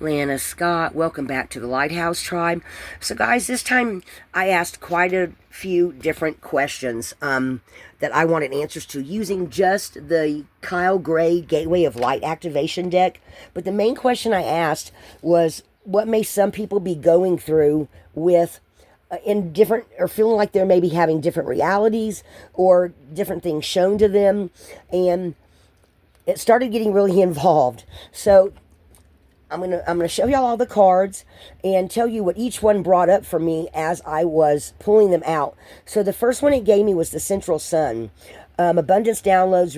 Lana Scott, welcome back to the Lighthouse Tribe. So, guys, this time I asked quite a few different questions that I wanted answers to using just the Kyle Gray Gateway of Light activation deck. But the main question I asked was, what may some people be going through with in different, or feeling like they're maybe having different realities or different things shown to them, and it started getting really involved. So I'm gonna show y'all all the cards and tell you what each one brought up for me as I was pulling them out. So the first one it gave me was the Central Sun, abundance, downloads,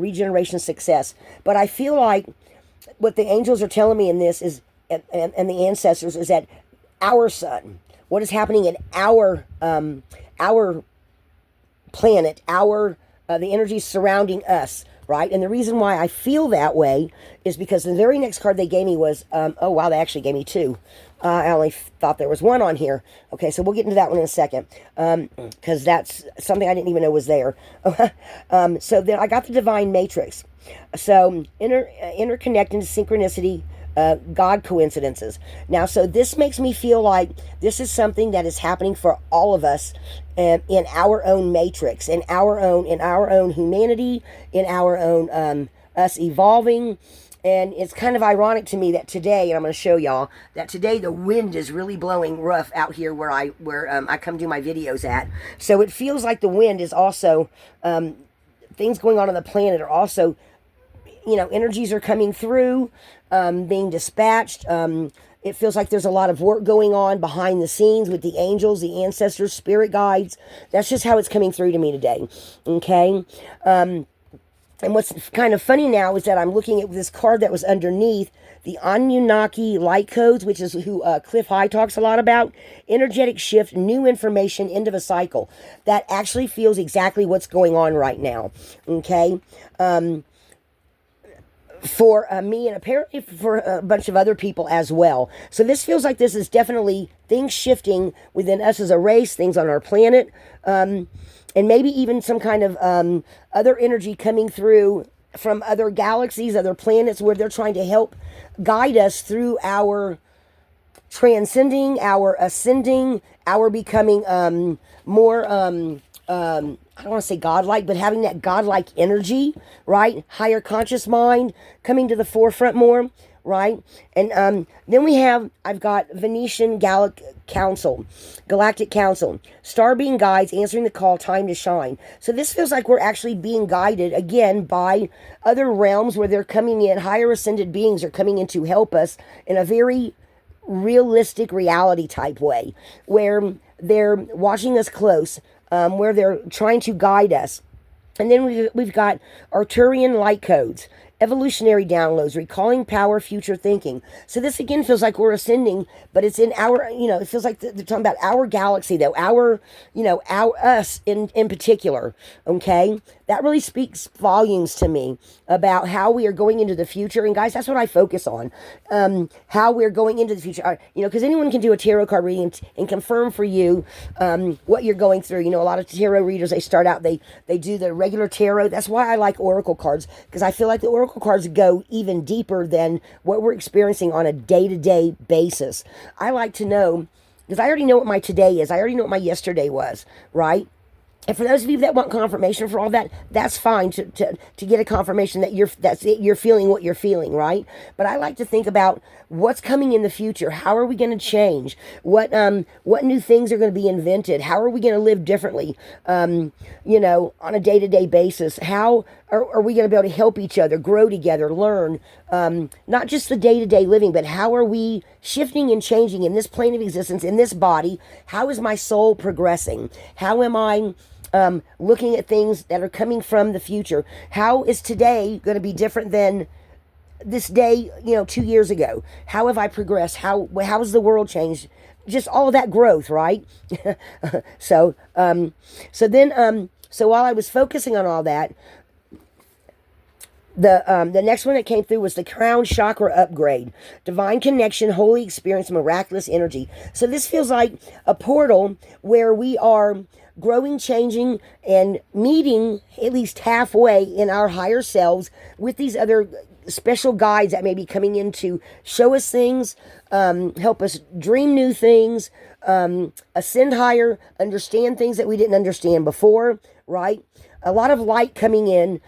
regeneration, success. But I feel like what the angels are telling me in this is, and the ancestors, is that our sun, what is happening in our planet, our the energies surrounding us, right? And the reason why I feel that way is because the very next card they gave me was, oh wow, they actually gave me two. I only thought there was one on here. Okay, so we'll get into that one in a second, because that's something I didn't even know was there. So then I got the Divine Matrix. So interconnecting synchronicity, God coincidences. Now, so this makes me feel like this is something that is happening for all of us, in our own matrix, in our own humanity, in our own us evolving. And it's kind of ironic to me that today, and I'm going to show y'all that today the wind is really blowing rough out here where I come do my videos at. So it feels like the wind is also, things going on the planet are also, energies are coming through, being dispatched. It feels like there's a lot of work going on behind the scenes with the angels, the ancestors, spirit guides. That's just how it's coming through to me today. Okay. And what's kind of funny now is that I'm looking at this card that was underneath, the Anunnaki light codes, which is who Cliff High talks a lot about. Energetic shift, new information, end of a cycle. That actually feels exactly what's going on right now. Okay. For me, and apparently for a bunch of other people as well. So this feels like this is definitely things shifting within us as a race, things on our planet, and maybe even some kind of other energy coming through from other galaxies, other planets, where they're trying to help guide us through our transcending, our ascending, our becoming more I don't want to say godlike, but having that godlike energy, right? Higher conscious mind coming to the forefront more, right? And then I've got Venetian Galactic Council, Star Being Guides answering the call, time to shine. So this feels like we're actually being guided again by other realms where they're coming in, higher ascended beings are coming in to help us in a very realistic reality type way, where they're watching us close, where they're trying to guide us. And then we've got Arturian light codes, evolutionary downloads, recalling power, future thinking. So this again feels like we're ascending, but it's in our, it feels like they're talking about our galaxy, though, us in particular. Okay, that really speaks volumes to me about how we are going into the future. And guys, that's what I focus on, how we're going into the future. Because anyone can do a tarot card reading and confirm for you what you're going through. A lot of tarot readers, they start out, they do the regular tarot. That's why I like oracle cards, because I feel like the oracle cards go even deeper than what we're experiencing on a day-to-day basis. I like to know, because I already know what my today is. I already know what my yesterday was, right? And for those of you that want confirmation for all that, that's fine to get a confirmation that you're feeling what you're feeling, right? But I like to think about what's coming in the future. How are we going to change? What new things are going to be invented? How are we going to live differently? On a day-to-day basis. How are we going to be able to help each other, grow together, learn? Not just the day-to-day living, but how are we shifting and changing in this plane of existence, in this body? How is my soul progressing? How am I looking at things that are coming from the future? How is today going to be different than this day, 2 years ago? How have I progressed? How has the world changed? Just all of that growth, right? So while I was focusing on all that, the next one that came through was the crown chakra upgrade, divine connection, holy experience, miraculous energy. So this feels like a portal where we are growing, changing, and meeting at least halfway in our higher selves with these other special guides that may be coming in to show us things, help us dream new things, ascend higher, understand things that we didn't understand before, right? A lot of light coming in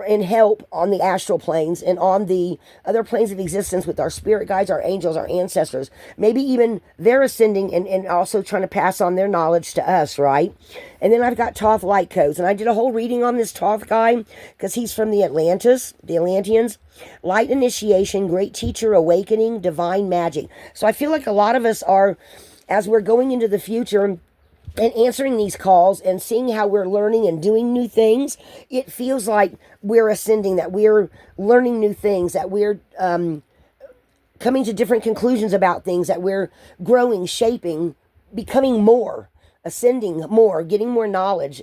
and help on the astral planes and on the other planes of existence with our spirit guides, our angels, our ancestors. Maybe even they're ascending and also trying to pass on their knowledge to us, right? And then I've got Thoth light codes. And I did a whole reading on this Thoth guy because he's from the Atlanteans. Light initiation, great teacher, awakening, divine magic. So I feel like a lot of us are, as we're going into the future and answering these calls and seeing how we're learning and doing new things, it feels like we're ascending, that we're learning new things, that we're coming to different conclusions about things, that we're growing, shaping, becoming more, ascending more, getting more knowledge,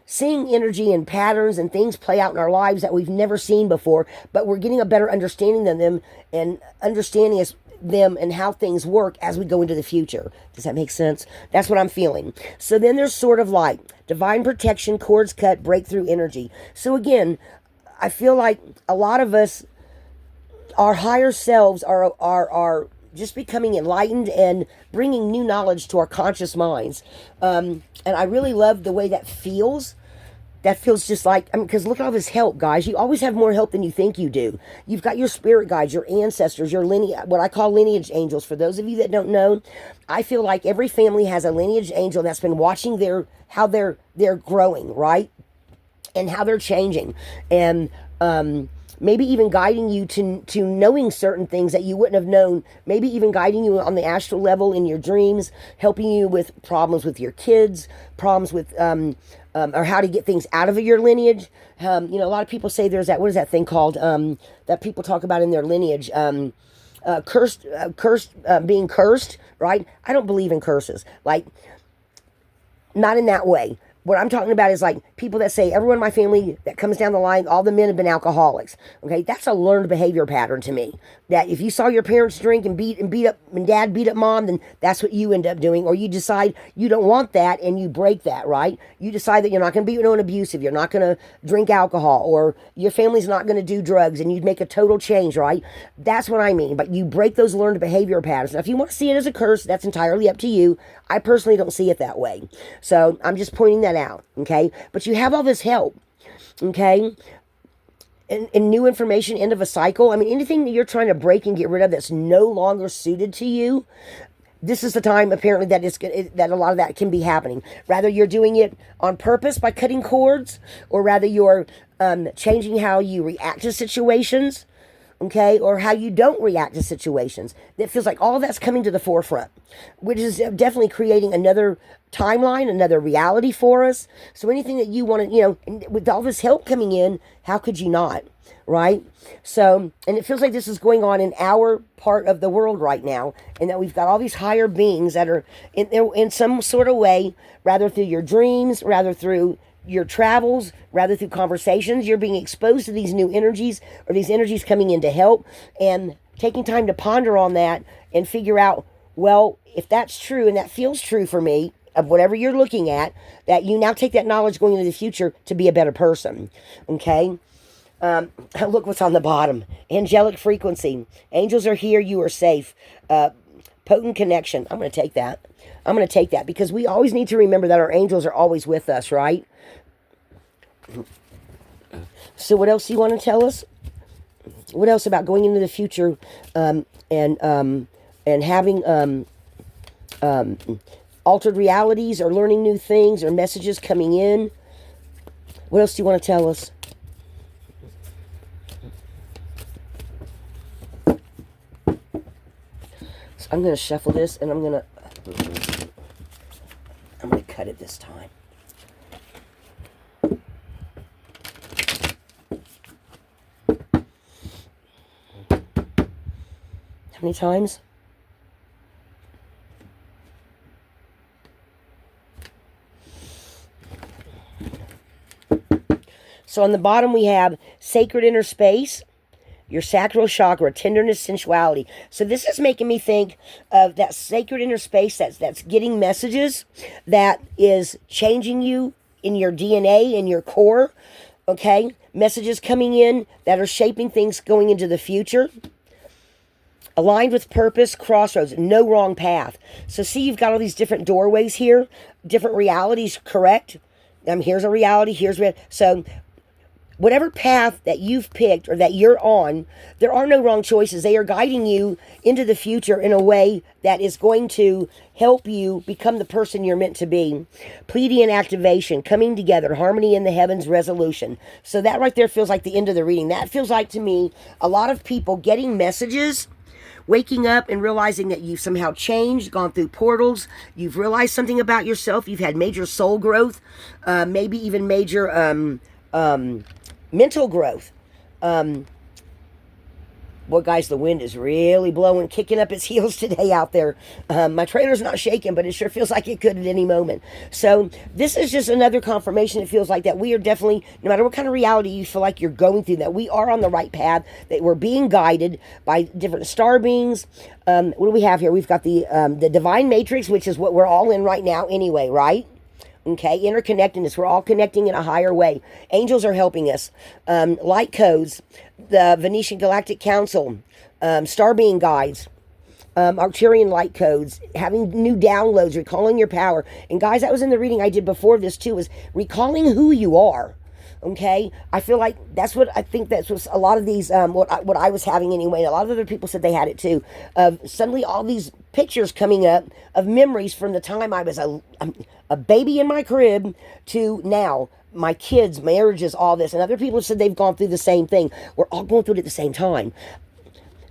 seeing energy and patterns and things play out in our lives that we've never seen before, but we're getting a better understanding of them and understanding them and how things work as we go into the future. Does that make sense? That's what I'm feeling. So then there's Sword of Light, divine protection, cords cut, breakthrough energy. So again, I feel like a lot of us, our higher selves are just becoming enlightened and bringing new knowledge to our conscious minds. And I really love the way that feels. That feels just like, because look at all this help, guys. You always have more help than you think you do. You've got your spirit guides, your ancestors, your lineage, what I call lineage angels. For those of you that don't know, I feel like every family has a lineage angel that's been watching how they're growing, right? And how they're changing. And maybe even guiding you to knowing certain things that you wouldn't have known, maybe even guiding you on the astral level in your dreams, helping you with problems with your kids, problems with, or how to get things out of your lineage. A lot of people say there's what is that thing called, that people talk about in their lineage, being cursed, right? I don't believe in curses, like, not in that way. What I'm talking about is like people that say everyone in my family that comes down the line, all the men have been alcoholics. Okay, that's a learned behavior pattern to me. That if you saw your parents drink and beat up, and dad beat up mom, then that's what you end up doing. Or you decide you don't want that and you break that, right? You decide that you're not going to be abusive, you're not going to drink alcohol, or your family's not going to do drugs, and you make a total change, right? That's what I mean. But you break those learned behavior patterns. Now, if you want to see it as a curse, that's entirely up to you. I personally don't see it that way. So I'm just pointing that out, okay? But you have all this help, okay? And new information, end of a cycle. I mean, anything that you're trying to break and get rid of that's no longer suited to you, this is the time, apparently, that a lot of that can be happening. Rather you're doing it on purpose by cutting cords, or rather you're changing how you react to situations, okay, or how you don't react to situations. It feels like all of that's coming to the forefront, which is definitely creating another timeline, another reality for us. So anything that you want to, with all this help coming in, how could you not, right? So, and it feels like this is going on in our part of the world right now, and that we've got all these higher beings that are in some sort of way, rather through your dreams, rather through your travels, rather through conversations, you're being exposed to these new energies, or these energies coming in to help, and taking time to ponder on that and figure out, well, if that's true and that feels true for me, of whatever you're looking at, that you now take that knowledge going into the future to be a better person, okay? Look what's on the bottom. Angelic frequency. Angels are here, you are safe. Potent connection. I'm going to take that. I'm going to take that, because we always need to remember that our angels are always with us, right? So what else do you want to tell us? What else about going into the future, and having altered realities, or learning new things, or messages coming in? What else do you want to tell us? So I'm going to shuffle this, and I'm going to cut it this time. How many times? So on the bottom we have sacred inner space, your sacral chakra, tenderness, sensuality. So this is making me think of that sacred inner space that's getting messages, that is changing you in your DNA, in your core. Okay? Messages coming in that are shaping things going into the future. Aligned with purpose, crossroads, no wrong path. So see, you've got all these different doorways here, different realities, correct? Here's a reality, so whatever path that you've picked or that you're on, there are no wrong choices. They are guiding you into the future in a way that is going to help you become the person you're meant to be. Pleiadian activation, coming together, harmony in the heavens, resolution. So that right there feels like the end of the reading. That feels like, to me, a lot of people getting messages, waking up and realizing that you've somehow changed, gone through portals, you've realized something about yourself, you've had major soul growth, maybe even major mental growth. Well, guys, the wind is really blowing, kicking up its heels today out there. My trailer's not shaking, but it sure feels like it could at any moment. So this is just another confirmation. It feels like that we are definitely, no matter what kind of reality you feel like you're going through, that we are on the right path, that we're being guided by different star beings. What do we have here? We've got the divine matrix, which is what we're all in right now anyway, right? Okay, interconnectedness. We're all connecting in a higher way. Angels are helping us. Light codes, the Venetian Galactic Council, star being guides, Arcturian light codes, having new downloads, recalling your power. And guys, that was in the reading I did before this too, is recalling who you are. Okay, I feel like that's what I think that's what a lot of these, what I was having anyway. A lot of other people said they had it too. Suddenly all these pictures coming up of memories from the time I was a baby in my crib to now. My kids, marriages, all this. And other people have said they've gone through the same thing. We're all going through it at the same time.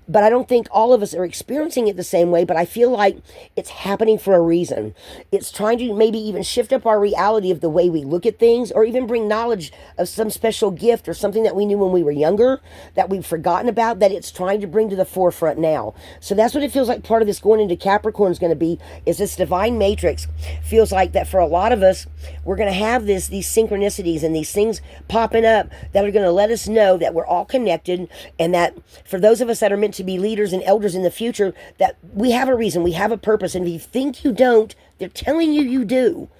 But I don't think all of us are experiencing it the same way, but I feel like it's happening for a reason. It's trying to maybe even shift up our reality of the way we look at things, or even bring knowledge of some special gift or something that we knew when we were younger that we've forgotten about, that it's trying to bring to the forefront now. So that's what it feels like part of this going into Capricorn is going to be, is this divine matrix. Feels like that for a lot of us, we're going to have these synchronicities and these things popping up that are going to let us know that we're all connected, and that for those of us that are meant to be leaders and elders in the future, that we have a reason, we have a purpose. And if you think you don't, they're telling you you do.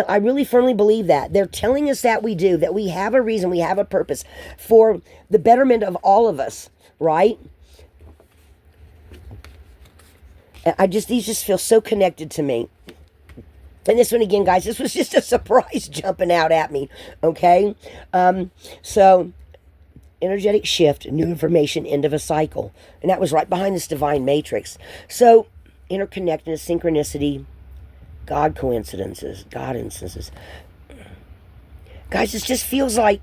I really firmly believe that. They're telling us that we do, that we have a reason, we have a purpose for the betterment of all of us, right? These just feel so connected to me. And this one again, guys, this was just a surprise jumping out at me, okay? So energetic shift, new information, end of a cycle. And that was right behind this divine matrix. So interconnectedness, synchronicity, God coincidences, God instances. Guys, this just feels like,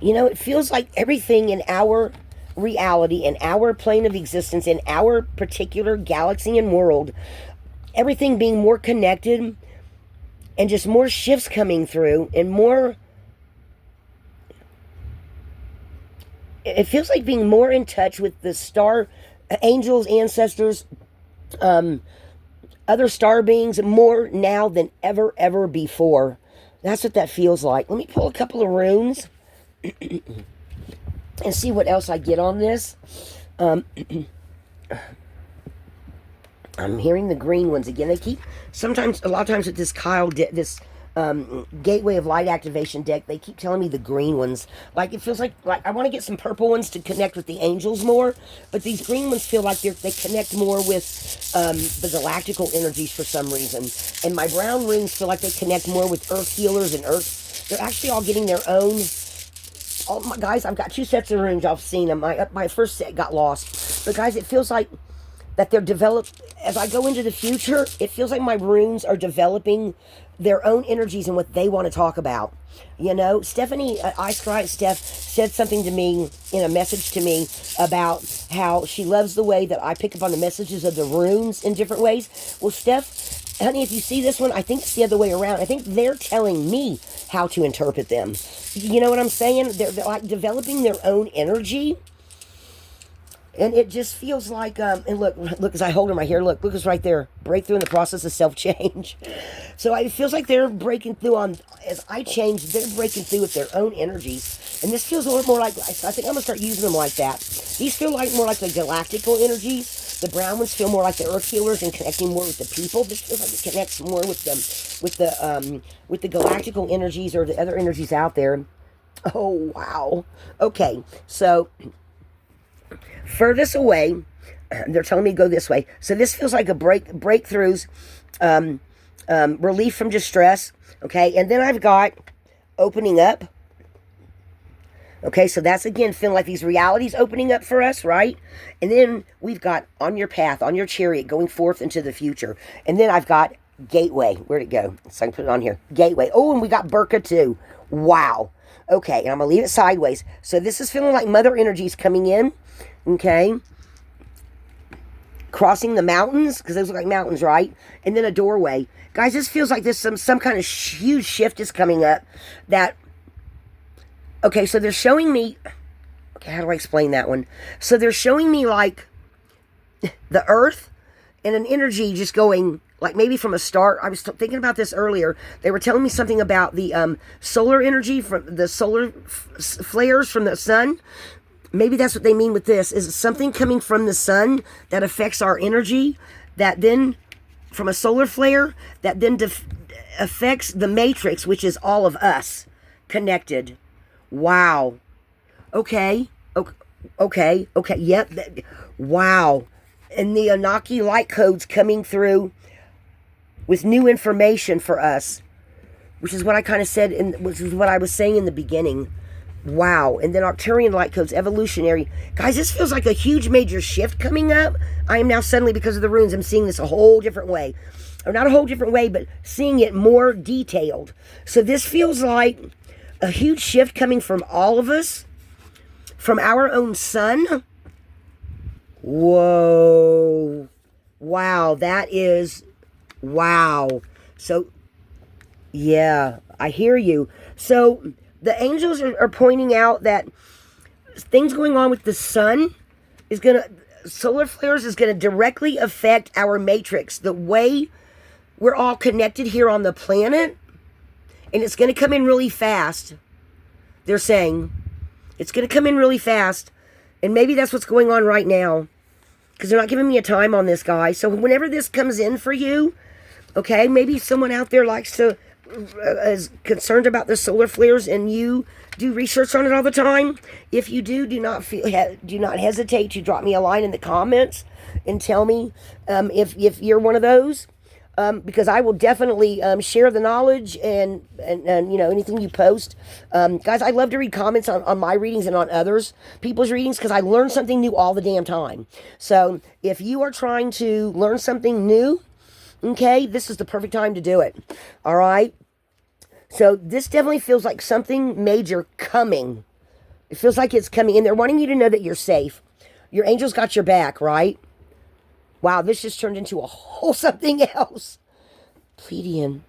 it feels like everything in our reality, in our plane of existence, in our particular galaxy and world, everything being more connected, and just more shifts coming through, and more, it feels like being more in touch with the star angels, ancestors, other star beings, more now than ever before. That's what that feels like. Let me pull a couple of runes and see what else I get on this. I'm hearing the green ones again. They keep, a lot of times with this Gateway of Light activation deck, they keep telling me the green ones. Like, it feels like I want to get some purple ones to connect with the angels more, but these green ones feel like they connect more with the galactical energies for some reason. And my brown runes feel like they connect more with earth healers and earth. They're actually all getting their own. Oh my guys, I've got 2 sets of runes. I've seen them. My first set got lost, but guys, it feels like that they're developed as I go into the future. It feels like my runes are developing their own energies and what they want to talk about. Stephanie, Steph said something to me in a message to me about how she loves the way that I pick up on the messages of the runes in different ways. Well, Steph, honey, if you see this one, I think it's the other way around. I think they're telling me how to interpret them. You know what I'm saying? They're like developing their own energy. And it just feels like, and look, as I hold her my hair, look, it's right there. Breakthrough in the process of self-change. So it feels like they're breaking through as I change, they're breaking through with their own energies. And this feels a little more like, I think I'm going to start using them like that. These feel like more like the galactical energies, The brown ones feel more like the earth healers and connecting more with the people. This feels like it connects more with the galactical energies or the other energies out there. Oh, wow. Okay, so furthest away, they're telling me to go this way. So this feels like a breakthroughs, relief from distress. Okay, and then I've got opening up. Okay, so that's again feeling like these realities opening up for us, right? And then we've got on your path, on your chariot, going forth into the future. And then I've got gateway. Where'd it go? So I can put it on here. Gateway. Oh, and we got Burka too. Wow. Okay, and I'm going to leave it sideways. So this is feeling like mother energies coming in. Okay. Crossing the mountains, because those look like mountains, right? And then a doorway. Guys, this feels like there's some kind of huge shift is coming up that... Okay, so they're showing me... Okay, how do I explain that one? So they're showing me, like, the earth and an energy just going, like, maybe from a start. I was thinking about this earlier. They were telling me something about the solar energy, from the solar flares from the sun. Maybe that's what they mean with this. Is something coming from the sun that affects our energy, that then, from a solar flare, that then affects the matrix, which is all of us connected. Wow. Okay. Okay. Yep. Wow. And the Anunnaki light codes coming through with new information for us, which is what I kind of said, which is what I was saying in the beginning. Wow. And then Arcturian light codes, evolutionary. Guys, this feels like a huge major shift coming up. I am now suddenly, because of the runes, I'm seeing this a whole different way. Or not a whole different way, but seeing it more detailed. So this feels like a huge shift coming from all of us, from our own sun. Whoa. Wow, that is, wow. So, yeah, I hear you. So, the angels are pointing out that things going on with the sun is going to, solar flares is going to directly affect our matrix, the way we're all connected here on the planet. And it's going to come in really fast. They're saying it's going to come in really fast. And maybe that's what's going on right now, because they're not giving me a time on this, guy. So whenever this comes in for you, okay, maybe someone out there likes to, is concerned about the solar flares, and you do research on it all the time. If you do, do not hesitate to drop me a line in the comments and tell me if you're one of those. Because I will definitely share the knowledge and you know, anything you post. Guys, I love to read comments on my readings and on others people's readings, because I learn something new all the damn time. So if you are trying to learn something new, okay, this is the perfect time to do it. All right? So this definitely feels like something major coming. It feels like it's coming, and they're wanting you to know that you're safe. Your angels got your back, right? Wow, this just turned into a whole something else. Pleiadian.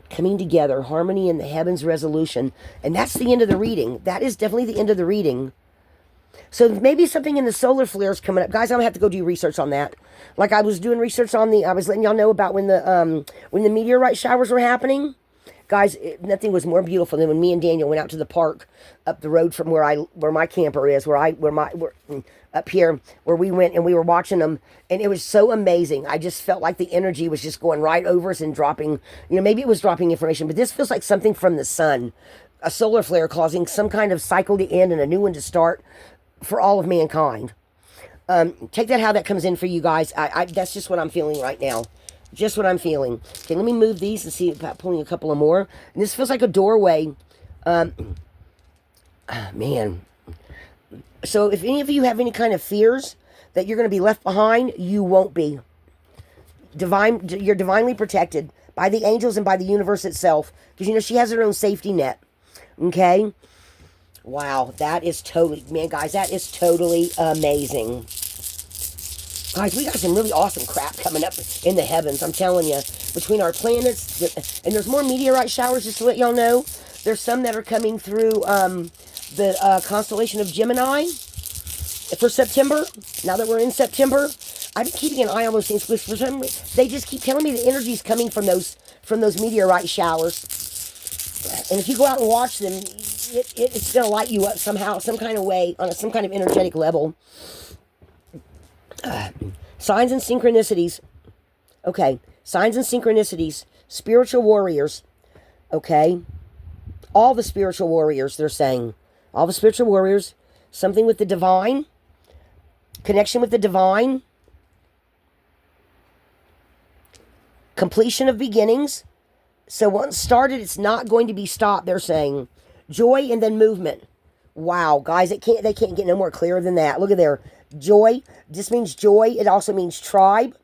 Coming together. Harmony in the heavens, resolution. And that's the end of the reading. That is definitely the end of the reading. So maybe something in the solar flares coming up. Guys, I'm going to have to go do research on that. Like I was doing research on I was letting y'all know about when the meteorite showers were happening. Guys, nothing was more beautiful than when me and Daniel went out to the park up the road from where my camper is, up here, where we went, and we were watching them, and it was so amazing. I just felt like the energy was just going right over us and dropping, you know, maybe it was dropping information, but this feels like something from the sun, a solar flare causing some kind of cycle to end and a new one to start for all of mankind. Take that how that comes in for you guys. That's just what I'm feeling right now. Just what I'm feeling. Okay, let me move these and see about pulling a couple of more. And this feels like a doorway. Man. So if any of you have any kind of fears that you're going to be left behind, you won't be. You're divinely protected by the angels and by the universe itself. Because, you know, she has her own safety net. Okay? Wow, that is totally, man, guys, that is totally amazing. Guys, we got some really awesome crap coming up in the heavens, I'm telling you. Between our planets, and there's more meteorite showers, just to let y'all know. There's some that are coming through the constellation of Gemini for September. Now that we're in September, I've been keeping an eye on those things, because for some reason, they just keep telling me the energy's coming from those meteorite showers. And if you go out and watch them, it's going to light you up somehow, some kind of way, on some kind of energetic level. Signs and synchronicities. Okay. Signs and synchronicities. Spiritual warriors. Okay. All the spiritual warriors, they're saying. All the spiritual warriors. Something with the divine. Connection with the divine. Completion of beginnings. So once started, it's not going to be stopped, they're saying. Joy and then movement. Wow, guys, they can't get no more clearer than that. Look at there. Joy. This means joy. It also means tribe.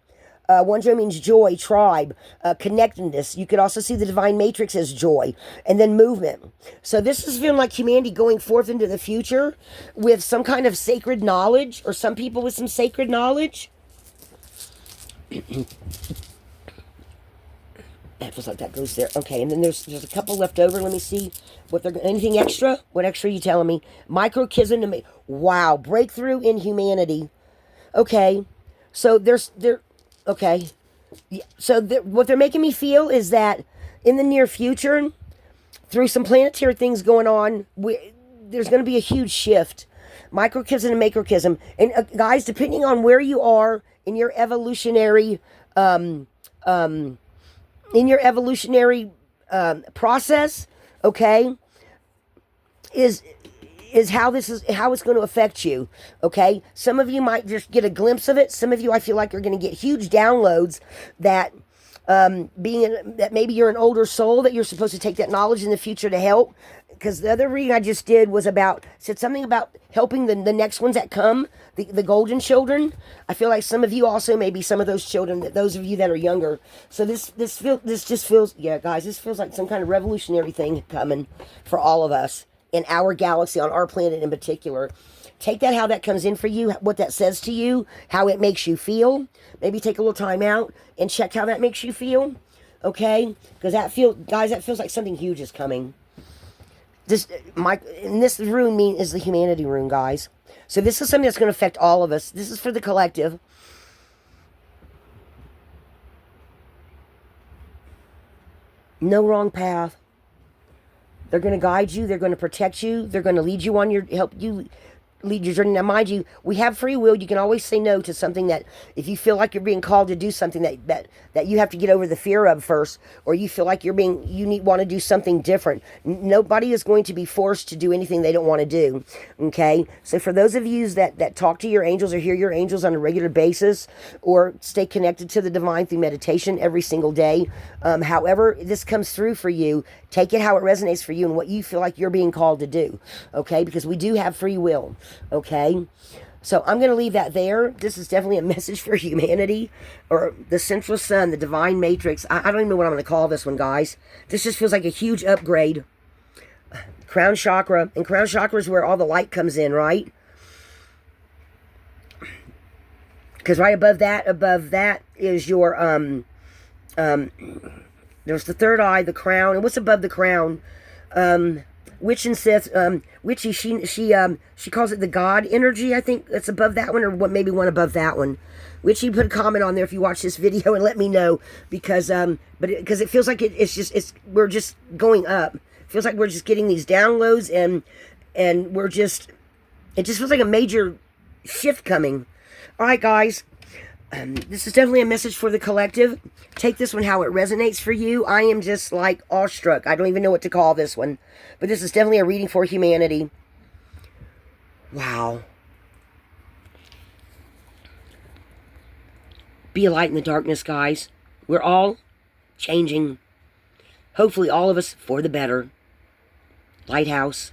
One joy means joy, tribe, connectedness. You could also see the divine matrix as joy. And then movement. So this is feeling like humanity going forth into the future with some kind of sacred knowledge, or some people with some sacred knowledge. That feels like that goes there. Okay, and then there's a couple left over. Let me see what they're... Anything extra? What extra are you telling me? Microchism to me. Wow, breakthrough in humanity. Okay, so okay. So what they're making me feel is that in the near future, through some planetary things going on, there's going to be a huge shift. Microchism and macrochism. And guys, depending on where you are in your evolutionary... process, okay, is how it's going to affect you, okay? Some of you might just get a glimpse of it. Some of you, I feel like, are going to get huge downloads that that maybe you're an older soul, that you're supposed to take that knowledge in the future to help. Because the other reading I just did was said something about helping the next ones that come, the golden children. I feel like some of you also may be some of those children, those of you that are younger. So this just feels, yeah, guys, this feels like some kind of revolutionary thing coming for all of us in our galaxy, on our planet in particular. Take that, how that comes in for you, what that says to you, how it makes you feel. Maybe take a little time out and check how that makes you feel, okay? Because that feels like something huge is coming. This rune is the humanity rune, guys. So this is something that's going to affect all of us. This is for the collective. No wrong path. They're going to guide you. They're going to protect you. They're going to lead you on help you lead your journey. Now, mind you, we have free will. You can always say no to something that, if you feel like you're being called to do something that you have to get over the fear of first, or you feel like want to do something different. Nobody is going to be forced to do anything they don't want to do. Okay? So for those of you that talk to your angels or hear your angels on a regular basis, or stay connected to the divine through meditation every single day, however this comes through for you, take it how it resonates for you and what you feel like you're being called to do. Okay? Because we do have free will. Okay, so I'm going to leave that there. This is definitely a message for humanity, or the central sun, the divine matrix. I don't even know what I'm going to call this one, guys. This just feels like a huge upgrade. Crown chakra, and crown chakra is where all the light comes in, right? Because right above that is your there's the third eye, the crown, and what's above the crown? Witch and Sith, Witchy, she calls it the God energy. I think that's above that one, or what, maybe one above that one. Witchy, put a comment on there if you watch this video and let me know, because because it feels like we're just going up. It feels like we're just getting these downloads, and it just feels like a major shift coming. All right, guys. This is definitely a message for the collective. Take this one how it resonates for you. I am just like awestruck. I don't even know what to call this one. But this is definitely a reading for humanity. Wow. Be a light in the darkness, guys. We're all changing. Hopefully all of us for the better. Lighthouse.